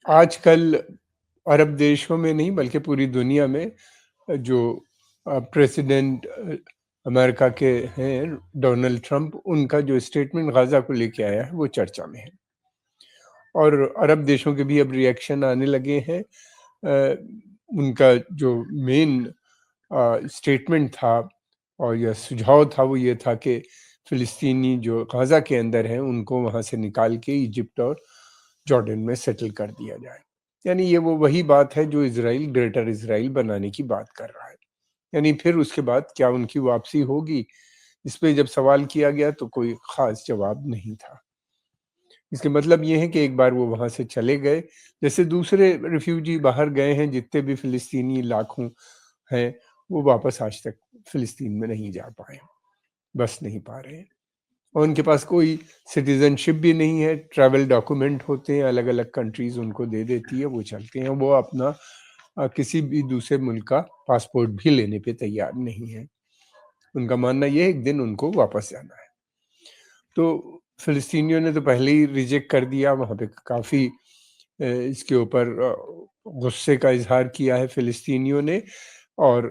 आजकल अरब देशों में नहीं बल्कि पूरी दुनिया में जो प्रेसिडेंट अमेरिका के हैं डोनाल्ड ट्रंप, उनका जो स्टेटमेंट गाज़ा को लेके आया है वो चर्चा में है। और अरब देशों के भी अब रिएक्शन आने लगे हैं। उनका जो मेन स्टेटमेंट था और यह सुझाव था वो ये था कि फ़िलिस्तीनी जो गाज़ा के अंदर हैं उनको वहाँ से निकाल के इजिप्ट और जॉर्डन में सेटल कर दिया जाए। यानी ये वो वही बात है जो इज़राइल ग्रेटर इज़राइल बनाने की बात कर रहा है। यानी फिर उसके बाद क्या उनकी वापसी होगी? इस पे जब सवाल किया गया तो कोई ख़ास जवाब नहीं था। इसका मतलब ये है कि एक बार वो वहाँ से चले गए, जैसे दूसरे रिफ्यूजी बाहर गए हैं, जितने भी फ़िलिस्तीनी लाखों हैं, वो वापस आज तक फ़िलिस्तीन में नहीं जा पाए, बस नहीं पा रहे हैं। और उनके पास कोई सिटीज़नशिप भी नहीं है, ट्रैवल डॉक्यूमेंट होते हैं, अलग-अलग कंट्रीज़ उनको दे देती है, वो चलते हैं। वो अपना किसी भी दूसरे मुल्क का पासपोर्ट भी लेने पे तैयार नहीं है। उनका मानना ये है एक दिन उनको वापस जाना है। तो फ़िलिस्तीनियों ने तो पहले ही रिजेक्ट कर दिया, वहाँ पे काफ़ी इसके ऊपर गुस्से का इज़हार किया है फ़िलिस्तीनियों ने। और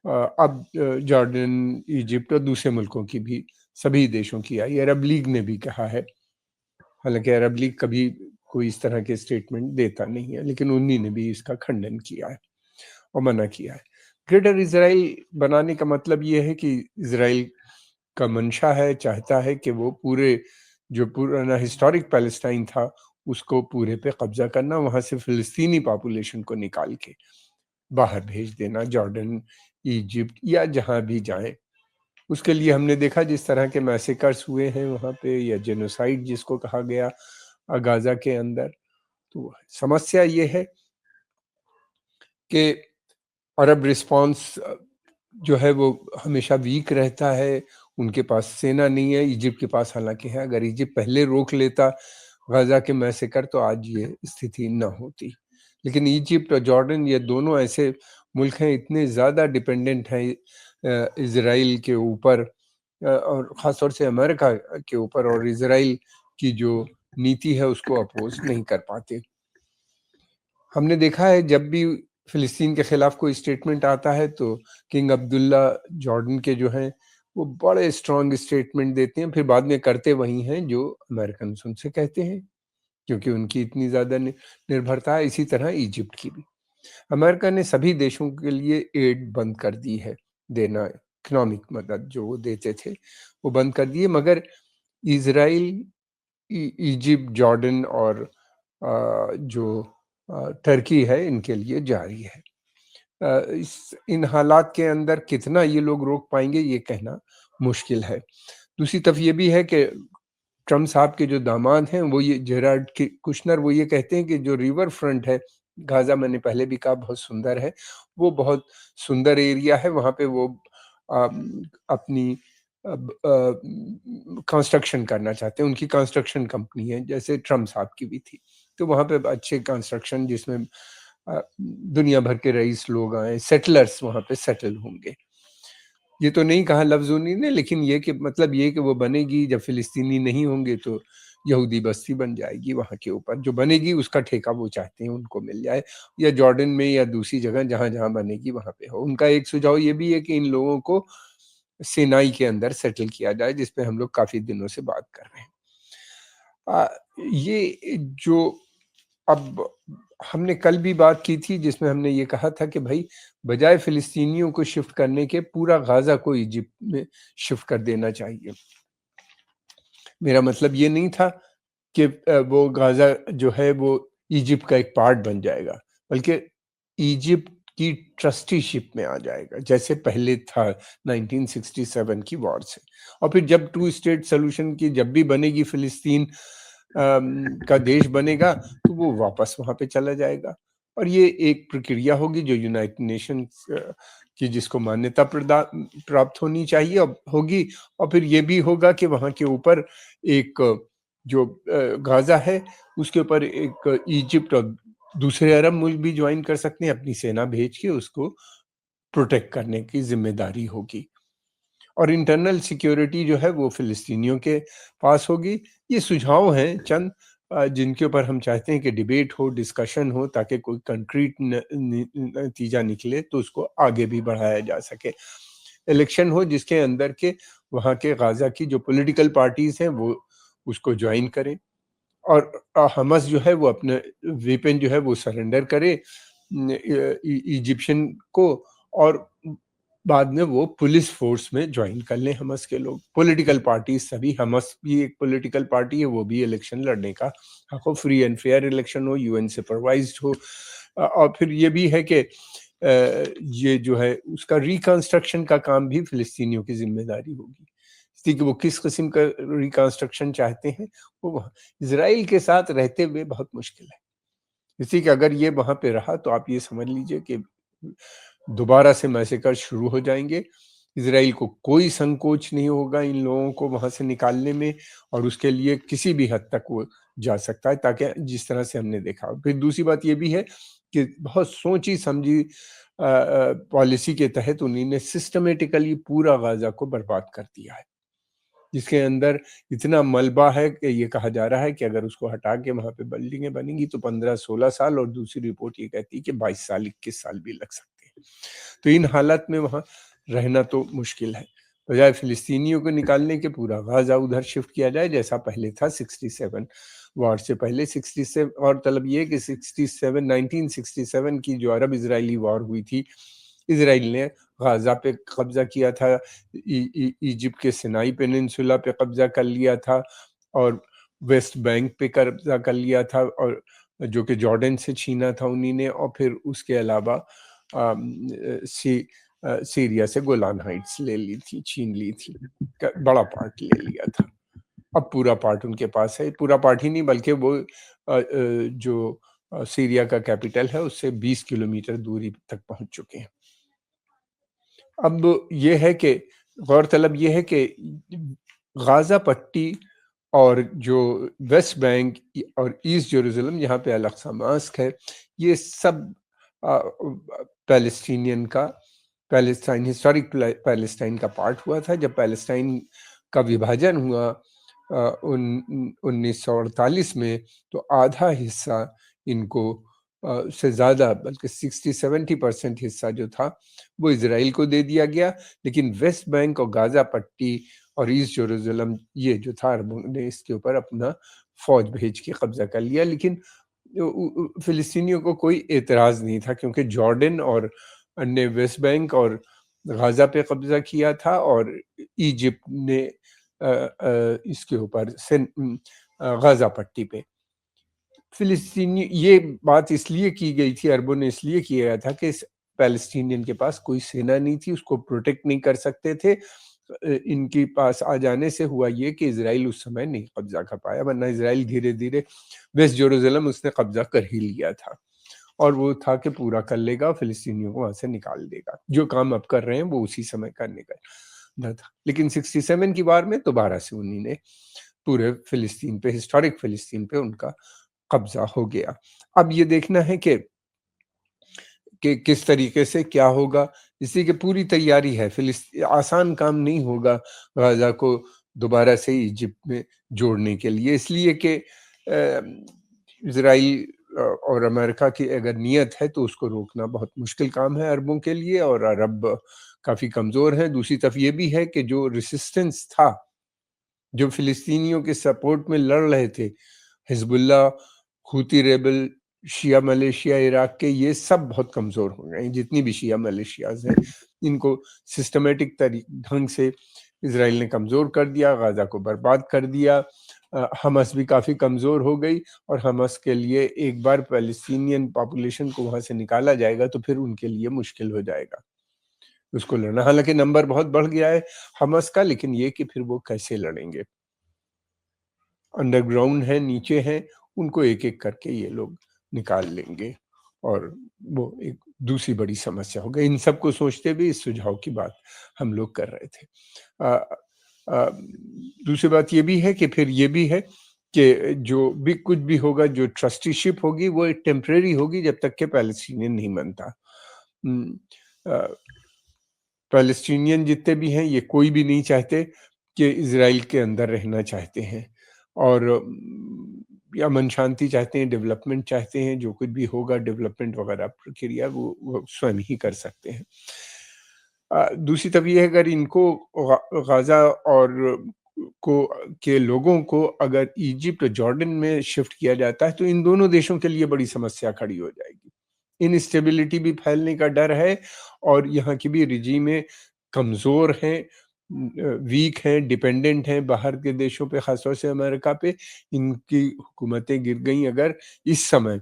अब जॉर्डन, इजिप्ट और दूसरे मुल्कों की भी, सभी देशों की आई। अरब लीग ने भी कहा है, हालाँकि अरब लीग कभी कोई इस तरह के स्टेटमेंट देता नहीं है, लेकिन उन्हीं ने भी इसका खंडन किया है और मना किया है। ग्रेटर इज़राइल बनाने का मतलब ये है कि इज़राइल का मंशा है, चाहता है कि वो पूरे जो पुराना हिस्टोरिक पैलेस्टाइन था, उसको पूरे पे कब्ज़ा करना, वहाँ से फ़िलिस्तीनी पॉपुलेशन को निकाल के बाहर भेज देना, जॉर्डन, इजिप्ट या जहाँ भी जाएँ। उसके लिए हमने देखा जिस तरह के मैसेकर्स हुए हैं वहाँ पे, या जेनोसाइड जिसको कहा गया गाज़ा के अंदर। तो समस्या ये है कि अरब रिस्पॉन्स जो है वो हमेशा वीक रहता है, उनके पास सेना नहीं है, इजिप्ट के पास हालाँकि है। अगर इजिप्ट पहले रोक लेता गाज़ा के मैसेकर तो आज ये स्थिति ना होती। लेकिन इजिप्ट और जॉर्डन ये दोनों ऐसे मुल्क हैं, इतने ज़्यादा डिपेंडेंट हैं इज़राइल के ऊपर, और ख़ास तौर से अमेरिका के ऊपर, और इज़राइल की जो नीति है उसको अपोज़ नहीं कर पाते। हमने देखा है जब भी फ़िलिस्तीन के खिलाफ कोई स्टेटमेंट आता है तो किंग अब्दुल्ला जॉर्डन के जो हैं वो बड़े स्ट्रॉन्ग स्टेटमेंट देते हैं, फिर बाद में करते वही हैं जो अमेरिकन्स उनसे कहते हैं, क्योंकि उनकी इतनी ज़्यादा निर्भरता है। इसी तरह इजिप्ट की भी। अमेरिका ने सभी देशों के लिए एड बंद कर दी है देना, इकोनॉमिक मदद जो वो देते थे वो बंद कर दिए, मगर इज़राइल, इजिप्ट, जॉर्डन और जो टर्की है, इनके लिए जारी है। इन हालात के अंदर कितना ये लोग रोक पाएंगे ये कहना मुश्किल है। दूसरी तरफ ये भी है कि ट्रम्प साहब के जो दामाद हैं वो ये जेराल्ड कुशनर, वो ये कहते हैं कि जो रिवर फ्रंट है गाज़ा, मैंने पहले भी कहा बहुत सुंदर है, वो बहुत सुंदर एरिया है। वहाँ पे वो अपनी कंस्ट्रक्शन करना चाहते हैं, उनकी कंस्ट्रक्शन कंपनी है जैसे ट्रम्प साहब की भी थी। तो वहाँ पे अच्छे कंस्ट्रक्शन जिसमें दुनिया भर के रईस लोग आए, सेटलर्स वहाँ पे सेटल होंगे। ये तो नहीं कहा लफ्ज़ उन्हीं ने, लेकिन ये कि मतलब ये कि वो बनेगी, जब फ़िलिस्तीनी नहीं होंगे तो यहूदी बस्ती बन जाएगी वहाँ के ऊपर, जो बनेगी उसका ठेका वो चाहते हैं उनको मिल जाए, या जॉर्डन में या दूसरी जगह जहाँ-जहाँ बनेगी वहाँ पे हो। उनका एक सुझाव ये भी है कि इन लोगों को सिनाई के अंदर सेटल किया जाए, जिस पे हम लोग काफ़ी दिनों से बात कर रहे हैं। ये जो अब हमने कल भी बात की थी जिसमें हमने ये कहा था कि भाई बजाय फ़िलिस्तीनियों को शिफ्ट करने के पूरा गाज़ा को इजिप्ट में शिफ्ट कर देना चाहिए। मेरा मतलब ये नहीं था कि वो गाज़ा जो है वो इजिप्ट का एक पार्ट बन जाएगा, बल्कि इजिप्ट की ट्रस्टीशिप में आ जाएगा, जैसे पहले था 1967 की वॉर से। और फिर जब टू स्टेट सॉल्यूशन की जब भी बनेगी, फ़िलिस्तीन का देश बनेगा, तो वो वापस वहाँ पे चला जाएगा। और ये एक प्रक्रिया होगी जो यूनाइटेड नेशंस की जिसको मान्यता प्राप्त होनी चाहिए होगी। और फिर ये भी होगा कि वहाँ के ऊपर एक जो गाज़ा है उसके ऊपर एक इजिप्ट और दूसरे अरब मुल्क भी ज्वाइन कर सकते हैं, अपनी सेना भेज के उसको प्रोटेक्ट करने की ज़िम्मेदारी होगी। और इंटरनल सिक्योरिटी जो है वो फ़िलिस्तीनियों के पास होगी। ये सुझाव हैं चंद, जिनके ऊपर हम चाहते हैं कि डिबेट हो, डिस्कशन हो, ताकि कोई कंक्रीट नतीजा निकले तो उसको आगे भी बढ़ाया जा सके। इलेक्शन हो जिसके अंदर के वहाँ के गाज़ा की जो पॉलिटिकल पार्टीज़ हैं वो उसको जॉइन करें, और हमास जो है वो अपने वेपन जो है वो सरेंडर करे इजिप्शियन को, और बाद में वो पुलिस फोर्स में ज्वाइन कर लें हमास के लोग। पॉलिटिकल पार्टी सभी, हमास भी एक पॉलिटिकल पार्टी है, वो भी इलेक्शन लड़ने का हक हो, फ्री एंड फेयर इलेक्शन हो, यूएन सुपरवाइज्ड हो। और फिर ये भी है कि ये जो है उसका रिकंस्ट्रक्शन का काम भी फिलिस्तीनियों की जिम्मेदारी होगी, इसलिए कि वो किस किस्म का रिकंस्ट्रक्शन चाहते हैं। वो इसराइल के साथ रहते हुए बहुत मुश्किल है, इसी कि अगर ये वहाँ पे रहा तो आप ये समझ लीजिए कि दोबारा से मैसेकर शुरू हो जाएंगे। इसराइल को कोई संकोच नहीं होगा इन लोगों को वहाँ से निकालने में, और उसके लिए किसी भी हद तक वो जा सकता है, ताकि जिस तरह से हमने देखा। फिर दूसरी बात ये भी है कि बहुत सोची समझी पॉलिसी के तहत उन्होंने सिस्टमेटिकली पूरा गाजा को बर्बाद कर दिया है, जिसके अंदर इतना मलबा है कि ये कहा जा रहा है कि अगर उसको हटा के वहाँ पे बिल्डिंगें बनेंगी तो 15-16 साल, और दूसरी रिपोर्ट ये कहती है कि 22 साल 21 साल भी लग सकते हैं। तो इन हालात में वहाँ रहना तो मुश्किल है। बजाय फिलिस्तीनियों को निकालने के पूरा गाजा उधर शिफ्ट किया जाए जैसा पहले था 67 वॉर से पहले। 67 और तलब ये कि 67 1967 की जो अरब इजरायली वॉर हुई थी, इसराइल ने गाजा पे कब्जा किया था, इजिप्ट के सिनाई पेनिनसुला पे कब्जा कर लिया था, और वेस्ट बैंक पे कब्जा कर लिया था, और जो कि जॉर्डन से छीना था उन्हीं ने, और फिर उसके अलावा सीरिया से गोलान हाइट्स ले ली थी, छीन ली थी, बड़ा पार्ट ले लिया था। अब पूरा पार्ट उनके पास है, पूरा पार्ट ही नहीं बल्कि वो जो सीरिया का कैपिटल है उससे 20 किलोमीटर दूरी तक पहुंच चुके हैं। अब ये है कि गौरतलब ये है कि गाजा पट्टी और जो वेस्ट बैंक और ईस्ट जेरूसलम जहाँ पे अल अक्सा मॉस्क है, ये सब पैलेस्टीनियन का, पैलेस्टाइन हिस्टोरिक पैलेस्टाइन का पार्ट हुआ था। जब पैलेस्टाइन का विभाजन हुआ 1948 में, तो आधा हिस्सा इनको से ज़्यादा बल्कि 60-70% हिस्सा जो था वो इसराइल को दे दिया गया, लेकिन वेस्ट बैंक और गाजा पट्टी और ईस्ट जेरूसलम ये जो था अरबों ने इसके ऊपर अपना फौज भेज के कब्जा कर लिया। लेकिन फिलिस्तीनियों को कोई एतराज़ नहीं था, क्योंकि जॉर्डन और ने वेस्ट बैंक और गाजा पे कब्जा किया था, और इजिप्ट ने इसके ऊपर गाजा पट्टी पे। फिलिस्तीनी ये बात इसलिए की गई थी, अरबों ने इसलिए किया गया था कि पैलेस्टीनियन के पास कोई सेना नहीं थी, उसको प्रोटेक्ट नहीं कर सकते थे। इनके पास आ जाने से हुआ ये कि इजराइल उस समय नहीं कब्जा कर पाया, वरना इजराइल धीरे धीरे वेस्ट जेरूसलम उसने कब्जा कर ही लिया था, और वो था कि पूरा कर लेगा, फिलिस्तीनियों को वहां से निकाल देगा। जो काम अब कर रहे हैं वो उसी समय करने का था। लेकिन 67 की वार में दोबारा से उन्हीं ने पूरे फिलिस्तीन पे, हिस्टोरिक फिलिस्तीन पे उनका कब्जा हो गया। अब ये देखना है कि किस तरीके से क्या होगा, इसी की पूरी तैयारी है। आसान काम नहीं होगा गाजा को दोबारा से इजिप्ट में जोड़ने के लिए, इसलिए कि इजराइल और अमेरिका की अगर नीयत है तो उसको रोकना बहुत मुश्किल काम है अरबों के लिए, और अरब काफ़ी कमज़ोर हैं। दूसरी तरफ ये भी है कि जो रेसिस्टेंस था, जो फिलिस्तीनियों के सपोर्ट में लड़ रहे थे, हिजबुल्ला, हूती रेबल, शिया मलेशिया इराक के, ये सब बहुत कमज़ोर हो गए हैं। जितनी भी शिया मलेशियाज़ हैं, इनको सिस्टमेटिक ढंग से इसराइल ने कमज़ोर कर दिया, गाज़ा को बर्बाद कर दिया। हमास भी काफ़ी कमज़ोर हो गई, और हमास के लिए एक बार पैलेस्टीनियन पॉपुलेशन को वहाँ से निकाला जाएगा तो फिर उनके लिए मुश्किल हो जाएगा उसको लड़ना। हालांकि नंबर बहुत बढ़ गया है हमास का, लेकिन ये कि फिर वो कैसे लड़ेंगे। अंडरग्राउंड है, नीचे हैं, उनको एक-एक करके ये लोग निकाल लेंगे, और वो एक दूसरी बड़ी समस्या हो गई। इन सबको सोचते हुए इस सुझाव की बात हम लोग कर रहे थे। अ दूसरी बात ये भी है कि फिर ये भी है कि जो भी कुछ भी होगा, जो ट्रस्टीशिप होगी वो एक टेम्परेरी होगी जब तक कि पैलेस्टीनियन नहीं बनता। उम, अ, पैलेस्टीनियन जितने भी हैं ये कोई भी नहीं चाहते कि इज़राइल के अंदर रहना चाहते हैं। और या अमन शांति चाहते हैं, डेवलपमेंट चाहते हैं, जो कुछ भी होगा डेवलपमेंट वगैरह प्रक्रिया वो स्वयं ही कर सकते हैं। दूसरी तरफ ये है, अगर इनको गाज़ा और को के लोगों को अगर इजिप्ट और जॉर्डन में शिफ्ट किया जाता है तो इन दोनों देशों के लिए बड़ी समस्या खड़ी हो जाएगी। इनस्टेबिलिटी भी फैलने का डर है और यहाँ की भी रिजीमें कमज़ोर हैं, वीक हैं, डिपेंडेंट हैं बाहर के देशों पे, ख़ास तौर से अमेरिका पे। इनकी हुकूमतें गिर गईं अगर इस समय,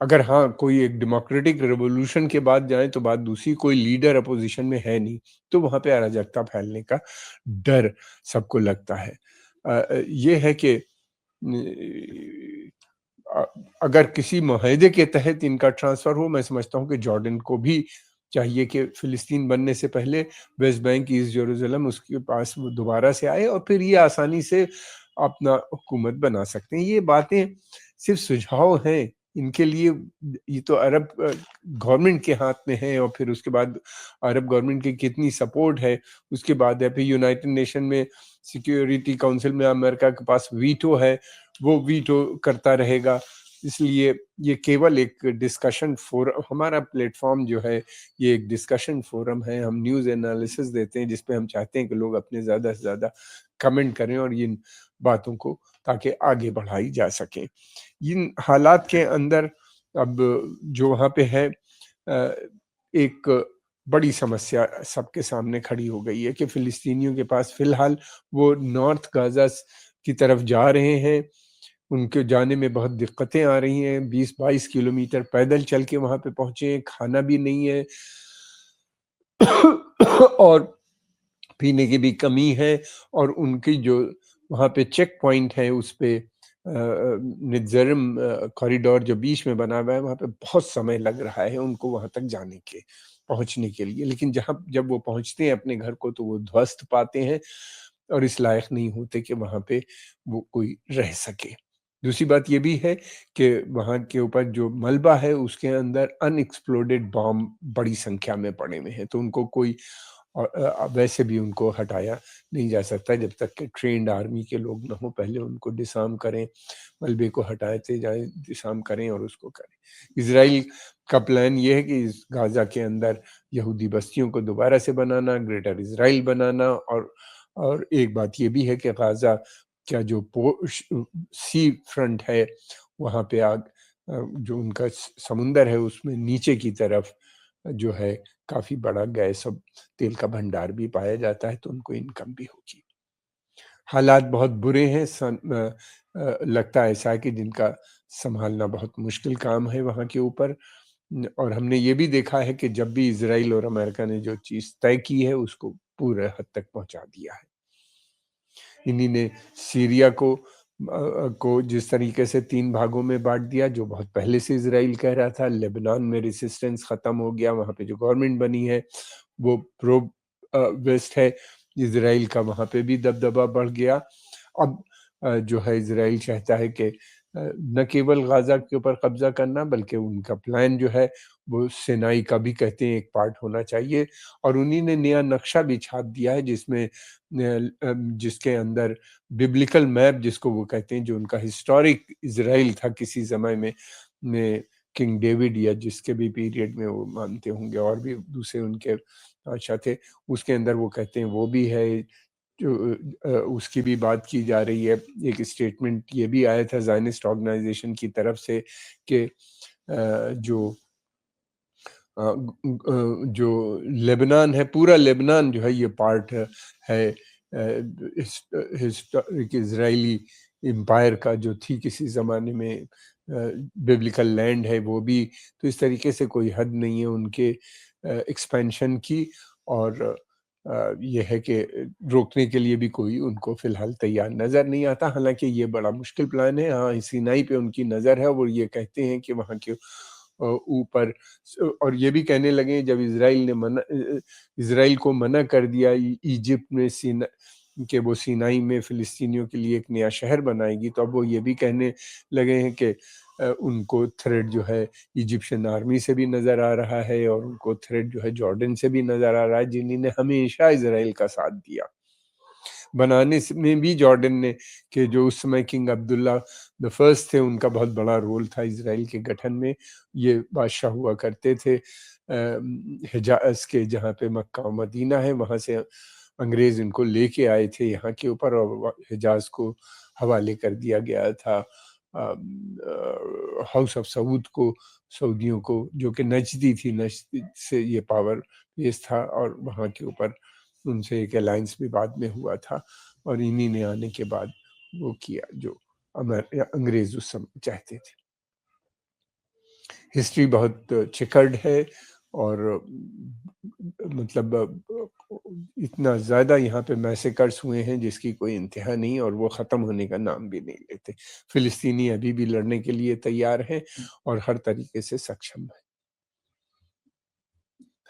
अगर हाँ, कोई एक डेमोक्रेटिक रिवॉल्यूशन के बाद जाएँ तो बात दूसरी, कोई लीडर अपोज़िशन में है नहीं, तो वहाँ पे अराजकता फैलने का डर सबको लगता है। ये है कि अ, अगर किसी मुआहदे के तहत इनका ट्रांसफ़र हो, मैं समझता हूँ कि जॉर्डन को भी चाहिए कि फ़िलिस्तीन बनने से पहले वेस्ट बैंक, ईस्ट जेरूसलम उसके पास वो दोबारा से आए और फिर ये आसानी से अपना हुकूमत बना सकते हैं। ये बातें सिर्फ़ सुझाव हैं, इनके लिए ये तो अरब गवर्नमेंट के हाथ में है और फिर उसके बाद अरब गवर्नमेंट की कितनी सपोर्ट है, उसके बाद है फिर यूनाइटेड नेशन में सिक्योरिटी काउंसिल में अमेरिका के पास वीटो है, वो वीटो करता रहेगा। इसलिए ये केवल एक डिस्कशन हमारा प्लेटफ़ॉर्म जो है, ये एक डिस्कशन फ़ोरम है। हम न्यूज़ एनालिसिस देते हैं जिसपे हम चाहते हैं कि लोग अपने ज़्यादा से ज़्यादा कमेंट करें और इन बातों को ताकि आगे बढ़ाई जा सके। इन हालात के अंदर अब जो वहाँ पे है एक बड़ी समस्या सबके सामने खड़ी हो गई है कि फ़िलिस्तीनियों के पास फ़िलहाल वो नॉर्थ गाज़ा की तरफ जा रहे हैं, उनके जाने में बहुत दिक्कतें आ रही हैं, 20-22 किलोमीटर पैदल चल के वहाँ पे पहुँचे हैं, खाना भी नहीं है और पीने की भी कमी है और उनकी जो वहाँ पे चेक पॉइंट है उस पे नित्ज़रम कॉरिडोर जो बीच में बना हुआ है, वहाँ पे बहुत समय लग रहा है उनको वहाँ तक पहुँचने के लिए। लेकिन जब वो पहुँचते हैं अपने घर को तो वो ध्वस्त पाते हैं और इस लायक नहीं होते कि वहाँ पे वो कोई रह सके। दूसरी बात ये भी है कि वहाँ के ऊपर जो मलबा है उसके अंदर अनएक्सप्लोडेड बॉम्ब बड़ी संख्या में पड़े हुए हैं, तो उनको कोई और वैसे भी उनको हटाया नहीं जा सकता जब तक कि ट्रेन्ड आर्मी के लोग ना हों, पहले उनको डिसआर्म करें, मलबे को हटाते जाएँ, डिसआर्म करें और उसको करें। इज़राइल का प्लान ये है कि इस गाज़ा के अंदर यहूदी बस्तियों को दोबारा से बनाना, ग्रेटर इज़राइल बनाना और एक बात ये भी है कि गाज़ा का जो सी फ्रंट है, वहाँ पे जो उनका समुंदर है उसमें नीचे की तरफ जो है काफ़ी बड़ा गैस और तेल का भंडार भी पाया जाता है, तो उनको इनकम भी होगी। हालात बहुत बुरे हैं, लगता ऐसा है कि जिनका सँभालना बहुत मुश्किल काम है वहाँ के ऊपर। और हमने ये भी देखा है कि जब भी इज़राइल और अमेरिका ने जो चीज़ तय की है, उसको पूरे हद तक पहुँचा दिया है। इन्हीं ने सीरिया को जिस तरीके से 3 भागों में बाँट दिया, जो बहुत पहले से इज़राइल कह रहा था, लेबनान में रेजिस्टेंस ख़त्म हो गया, वहाँ पे जो गवर्नमेंट बनी है, वो प्रो वेस्ट है, इज़राइल का वहाँ पे भी दबदबा बढ़ गया। अब जो है इज़राइल चाहता है कि न केवल गाज़ा के ऊपर कब्ज़ा करना बल्कि उनका प्लान जो है वो सिनाई का भी कहते हैं एक पार्ट होना चाहिए और उन्हीं ने नया नक्शा भी छाप दिया है जिसके अंदर बिब्लिकल मैप जिसको वो कहते हैं जो उनका हिस्टोरिक इज़राइल था किसी समय में किंग डेविड या जिसके भी पीरियड में वो मानते होंगे और भी दूसरे उनके बादशाह थे, उसके अंदर वो कहते हैं वो भी है। जो उसकी भी बात की जा रही है। एक स्टेटमेंट ये भी आया था ज़ायनिस्ट ऑर्गेनाइज़ेशन की तरफ से कि जो जो लेबनान है, पूरा लेबनान जो है ये पार्ट है हिस्टोरिक इज़राइली एम्पायर का जो थी किसी ज़माने में बिब्लिकल लैंड है वो भी। तो इस तरीके से कोई हद नहीं है उनके एक्सपेंशन की और ये है कि रोकने के लिए भी कोई उनको फ़िलहाल तैयार नज़र नहीं आता। हालाँकि ये बड़ा मुश्किल प्लान है। हाँ, सिनाई पे उनकी नज़र है, वो ये कहते हैं कि वहाँ के ऊपर और ये भी कहने लगे जब इज़राइल को मना कर दिया इजिप्ट ने कि वो सिनाई में फ़िलिस्तीनियों के लिए एक नया शहर बनाएगी, तो अब वो ये भी कहने लगे हैं कि उनको थ्रेट जो है इजिप्शियन आर्मी से भी नज़र आ रहा है और उनको थ्रेट जो है जॉर्डन से भी नज़र आ रहा है, जिन्हीं ने हमेशा इज़राइल का साथ दिया। बनाने में भी जॉर्डन ने, कि जो उस समय किंग अब्दुल्ला द फर्स्ट थे, उनका बहुत बड़ा रोल था इसराइल के गठन में। ये बादशाह हुआ करते थे हिजाज के, जहाँ पे मक्का और मदीना है, वहाँ से अंग्रेज इनको लेके आए थे यहाँ के ऊपर, और हिजाज को हवाले कर दिया गया था हाउस ऑफ सऊद को, सऊदियों को, जो कि नजदी थी, नजद से ये पावर बेस था, और वहाँ के ऊपर उनसे एक अलायंस भी बाद में हुआ था, और इन्हीं ने आने के बाद वो किया जो अंग्रेज उस समय चाहते थे। हिस्ट्री बहुत चिकर्ड है, और मतलब इतना ज़्यादा यहाँ पे मैसेकर्स हुए हैं जिसकी कोई इंतहा नहीं, और वो ख़त्म होने का नाम भी नहीं लेते। फ़िलिस्तीनी अभी भी लड़ने के लिए तैयार हैं और हर तरीके से सक्षम हैं।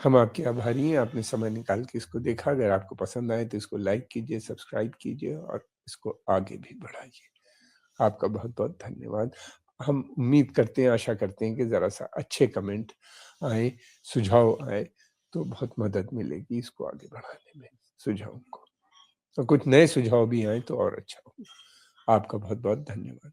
हम आपके आभारी हैं, आपने समय निकाल के इसको देखा। अगर आपको पसंद आए तो इसको लाइक कीजिए, सब्सक्राइब कीजिए और इसको आगे भी बढ़ाइए। आपका बहुत-बहुत धन्यवाद। हम उम्मीद करते हैं, आशा करते हैं कि ज़रा-सा अच्छे कमेंट आएँ, सुझाव आएँ, तो बहुत मदद मिलेगी इसको आगे बढ़ाने में, सुझावों को। और कुछ नए सुझाव भी आएँ तो और अच्छा होगा। आपका बहुत-बहुत धन्यवाद।